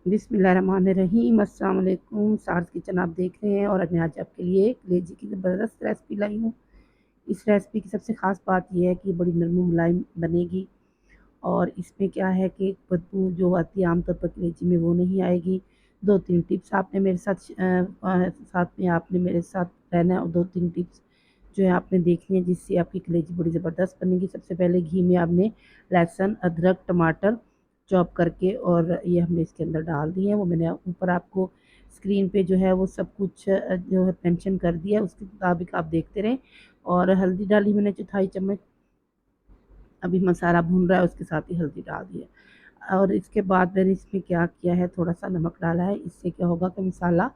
बिस्मिल्लाहिर्रहमानिर्रहीम। अस्सलाम वालेकुम। सार्स किचन आप देख रहे हैं और मैं आज आपके लिए कलेजी की ज़बरदस्त रेसिपी लाई हूँ। इस रेसिपी की सबसे ख़ास बात यह है कि ये बड़ी नरम मुलायम बनेगी और इसमें क्या है कि बदबू जो आती है आमतौर पर कलेजी में वो नहीं आएगी। 2-3 टिप्स आपने मेरे साथ में आपने मेरे साथ रहना है और 2-3 टिप्स जो है आपने देखनी है जिससे आपकी कलेजी बड़ी ज़बरदस्त बनेगी। सबसे पहले घी में आपने लहसुन, अदरक, टमाटर चॉप करके और ये हमने इसके अंदर डाल दिए हैं। वो मैंने ऊपर आपको स्क्रीन पे जो है वो सब कुछ जो है मेंशन कर दिया है, उसके मुताबिक आप देखते रहें। और हल्दी डाली मैंने 1/4 चम्मच। अभी मसाला भून रहा है उसके साथ ही हल्दी डाल दी है और इसके बाद मैंने इसमें क्या किया है, थोड़ा सा नमक डाला है। इससे क्या होगा कि मसाला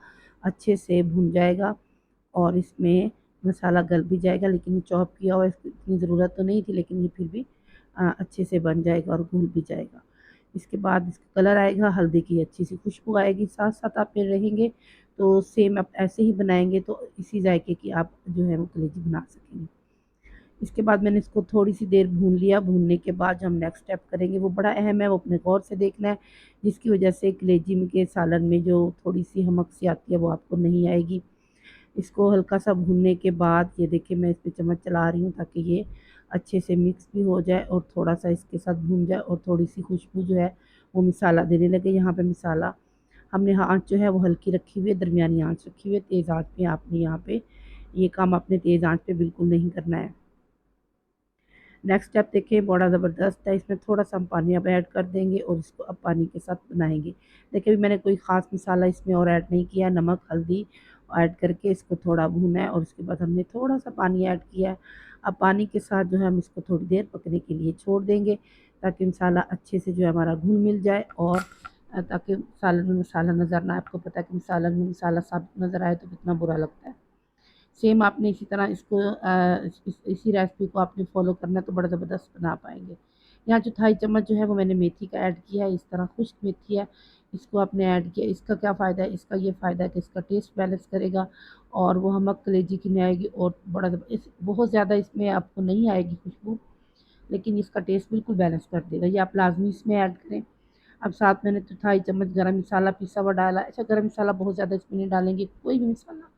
अच्छे से भुन जाएगा और इसमें मसाला गल भी जाएगा। लेकिन चॉप किया हुआ इसकी इतनी ज़रूरत तो नहीं थी, लेकिन ये फिर भी अच्छे से बन जाएगा और घुल भी जाएगा। इसके बाद इसका कलर आएगा, हल्दी की अच्छी सी खुशबू आएगी। साथ साथ आप फिर रहेंगे तो सेम आप ऐसे ही बनाएंगे तो इसी जायके की आप जो है वो कलेजी बना सकेंगे। इसके बाद मैंने इसको थोड़ी सी देर भून लिया। भूनने के बाद जो हम नेक्स्ट स्टेप करेंगे वो बड़ा अहम है, वो अपने गौर से देखना है, जिसकी वजह से कलेजी के सालन में जो थोड़ी सी हमक सी आती है वो आपको नहीं आएगी। इसको हल्का सा भूनने के बाद ये देखिए मैं इस पे चम्मच चला रही हूँ ताकि ये अच्छे से मिक्स भी हो जाए और थोड़ा सा इसके साथ भून जाए और थोड़ी सी खुशबू जो है वो मसाला देने लगे। यहाँ पे मसाला हमने आँच जो है वो हल्की रखी हुई है, दरमियानी आँच रखी हुई है। तेज़ आँच पे आपने यहाँ पे ये काम आपने तेज़ आँच पे बिल्कुल नहीं करना है। नेक्स्ट स्टेप देखिए बड़ा ज़बरदस्त है। इसमें थोड़ा-सा हम पानी अब ऐड कर देंगे और इसको अब पानी के साथ बनाएँगे। देखिए अभी मैंने कोई ख़ास मसाला इसमें और ऐड नहीं किया, नमक, हल्दी ऐड करके इसको थोड़ा भूना है और उसके बाद हमने थोड़ा-सा पानी ऐड किया है। अब पानी के साथ जो है हम इसको थोड़ी देर पकने के लिए छोड़ देंगे ताकि मसाला अच्छे से जो है हमारा घुल-मिल जाए और ताकि सालन में मसाला नज़र ना आए। आपको पता है कि सालन में मसाला साबुत नज़र आए तो कितना बुरा लगता है। सेम आपने इसी तरह इसको इसी रेसिपी को आपने फ़ॉलो करना है तो बड़ा ज़बरदस्त बना पाएँगे। यहाँ चौथाई चम्मच जो है वो मैंने मेथी का ऐड किया है। इस तरह खुश्क मेथी है, इसको आपने ऐड किया। इसका क्या फ़ायदा है? इसका ये फ़ायदा है कि इसका टेस्ट बैलेंस करेगा और वो हमक कलेजी की नहीं आएगी और बड़ा बहुत ज़्यादा इसमें आपको नहीं आएगी खुशबू, लेकिन इसका टेस्ट बिल्कुल बैलेंस कर देगा। ये आप लाज़मी इसमें ऐड करें। अब साथ मैंने चौथाई चम्मच गरम मसाला पिसा हुआ डाला। अच्छा गरम मसाला बहुत ज़्यादा इसमें नहीं डालेंगे, कोई भी मसाला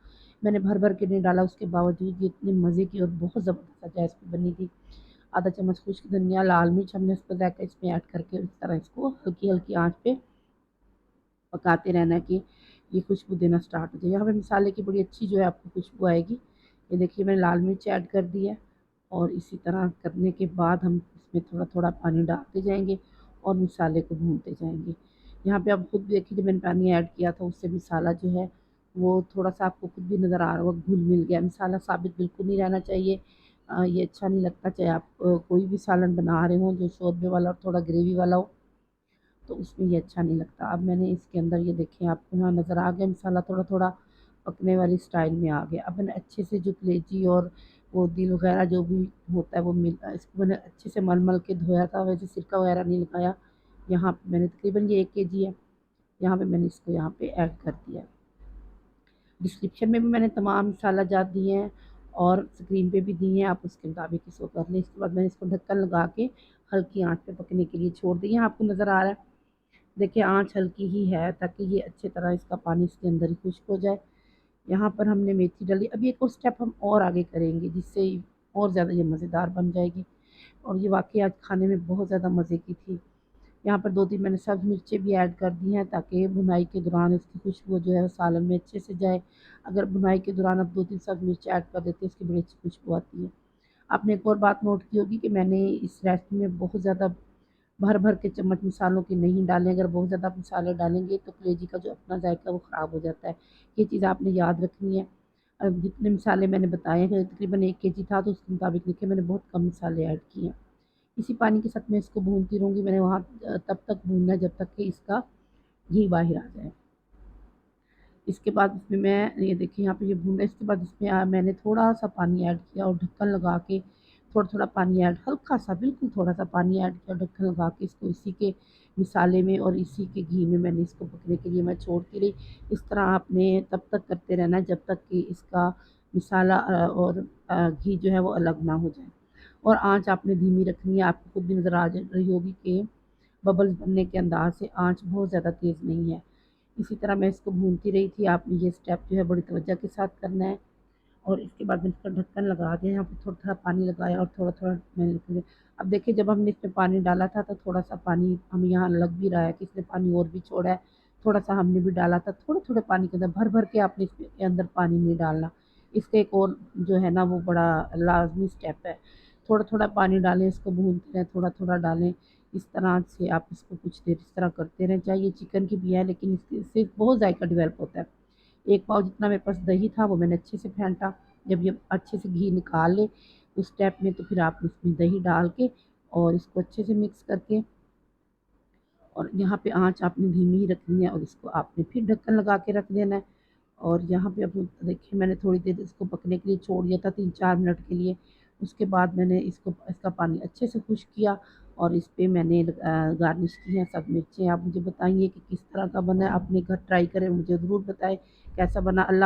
मैंने भर-भर के नहीं डाला, उसके बावजूद ये इतने मज़े की और बहुत ज़बरदस्त रेसिपी बनी थी। आधा चम्मच खुश्क धनिया, लाल मिर्च हमने इस पर जाकर इसमें ऐड करके इस तरह इसको हल्की-हल्की आँच पे पकाते रहना कि ये खुशबू देना स्टार्ट हो जाए। यहाँ पे मसाले की बड़ी अच्छी जो है आपको खुशबू आएगी। ये देखिए मैंने लाल मिर्च ऐड कर दी है और इसी तरह करने के बाद हम इसमें थोड़ा-थोड़ा पानी डालते जाएँगे और मसाले को भूनते जाएँगे। यहाँ पे आप खुद देखिए जब मैंने पानी ऐड किया था उससे मसाला जो है वो थोड़ा-सा आपको खुद भी नज़र आ रहा होगा घुल-मिल गया। मसाला साबित बिल्कुल नहीं रहना चाहिए। ये अच्छा नहीं लगता चाहे आप कोई भी सालन बना रहे हों जो शोरबे वाला और थोड़ा ग्रेवी वाला हो, तो उसमें ये अच्छा नहीं लगता। अब मैंने इसके अंदर ये देखें आपको यहाँ नज़र आ गया मसाला थोड़ा-थोड़ा पकने वाली स्टाइल में आ गया। अब मैंने अच्छे से जो कलेजी और वो दिल वग़ैरह जो भी होता है वो इसको मैंने अच्छे से मल-मल के धोया था, वैसे सिरका वग़ैरह नहीं लगाया। यहाँ पे मैंने तकरीबन ये 1 केजी है, यहाँ पे मैंने इसको यहाँ पे ऐड कर दिया है। डिस्क्रिप्शन में भी मैंने तमाम मसाला जात दिए हैं और स्क्रीन पे भी दिए हैं, आप उसके मुताबिक इसको कर लें। इसके बाद मैंने इसको ढक्कन लगा के हल्की आँच पे पकने के लिए छोड़ दिया। यहाँ आपको नज़र आ रहा है देखिए आँच हल्की ही है ताकि ये अच्छी तरह इसका पानी इसके अंदर ही खुश्क हो जाए। यहाँ पर हमने मेथी डाली। अब एक और स्टेप हम और आगे करेंगे जिससे और ज़्यादा ये मज़ेदार बन जाएगी और ये वाक़ई आज खाने में बहुत ज़्यादा मज़े की थी। यहाँ पर 2-3 मैंने सब्ज़ मिर्चें भी ऐड कर दी हैं ताकि भुनाई के दौरान इसकी खुशबू जो है वो सालन में अच्छे से जाए। अगर भुनाई के दौरान आप 2-3 सब्ज़ मिर्च ऐड कर देते हैं इसकी बड़ी अच्छी खुशबू आती है। आपने एक और बात नोट की होगी कि मैंने इस रेसिपी में बहुत ज़्यादा भर-भर के चम्मच मसालों के नहीं डालें। अगर बहुत ज़्यादा मसाले डालेंगे तो कलेजी का जो अपना जायका वो ख़राब हो जाता है। ये चीज़ आपने याद रखनी है। अब जितने मसाले मैंने बताए हैं तकरीबन 1 केजी था तो उसके मुताबिक देखिए मैंने बहुत कम मसाले ऐड किए हैं। इसी पानी के साथ मैं इसको भूनती रहूँगी। मैंने वहाँ तब तक भूनना है जब तक कि इसका घी बाहर आ जाए। इसके बाद इसमें मैं ये देखिए यहाँ पे ये भून रहा है। इसके बाद इसमें मैंने थोड़ा-सा पानी ऐड किया और ढक्कन लगा के थोड़ा-थोड़ा पानी ऐड हल्का-सा बिल्कुल थोड़ा-सा पानी ऐड किया, ढक्कन लगा के इसको इसी के मसाले में और इसी के घी में मैंने इसको पकने के लिए मैं छोड़ती रही। इस तरह आपने तब तक करते रहना है जब तक कि इसका मसाला और घी जो है वो अलग ना हो जाए और आँच आपने धीमी रखनी है। आपको खुद भी नज़र आ रही होगी कि बबल्स बनने के अंदाज़ से, आँच बहुत ज़्यादा तेज़ नहीं है। इसी तरह मैं इसको भूनती रही थी। आपने ये स्टेप जो है बड़ी तवज्जो के साथ करना है। और इसके बाद मैंने इसका ढक्कन लगा दिया, यहाँ पे थोड़ा-थोड़ा पानी लगाया और थोड़ा-थोड़ा मैंने अब देखिए जब हमने इसमें पानी डाला था तो थोड़ा-सा पानी हमें यहाँ लग भी रहा है कि इसने पानी और भी छोड़ा है, थोड़ा-सा हमने भी डाला था। थोड़े-थोड़े पानी के अंदर भर-भर के आपने इसके अंदर पानी नहीं डालना। इसका एक और जो है ना वो बड़ा लाज़मी स्टेप है। थोड़ा-थोड़ा पानी डालें, इसको भूनते रहें, थोड़ा-थोड़ा डालें। इस तरह से आप इसको कुछ देर इस तरह करते रहें। चाहे ये चिकन की भी है लेकिन इससे बहुत जायका डेवलप होता है। 1 पाव जितना मेरे पास दही था वो मैंने अच्छे से फेंटा। जब ये अच्छे से घी निकाल ले उस स्टेप में तो फिर आप इसमें दही डाल के और इसको अच्छे से मिक्स करके और यहाँ पे आँच आपने धीमी ही रखनी है और इसको आपने फिर ढक्कन लगा के रख देना है। और यहाँ पे अब देखिए मैंने थोड़ी देर इसको पकने के लिए छोड़ दिया था 3-4 मिनट के लिए। उसके बाद मैंने इसका पानी अच्छे से खुश्क किया और इस पे मैंने गार्निश की हैं सब मिर्चें। आप मुझे बताइए कि किस तरह का बना है? अपने घर ट्राई करें, मुझे ज़रूर बताएँ कैसा बना। अल्लाह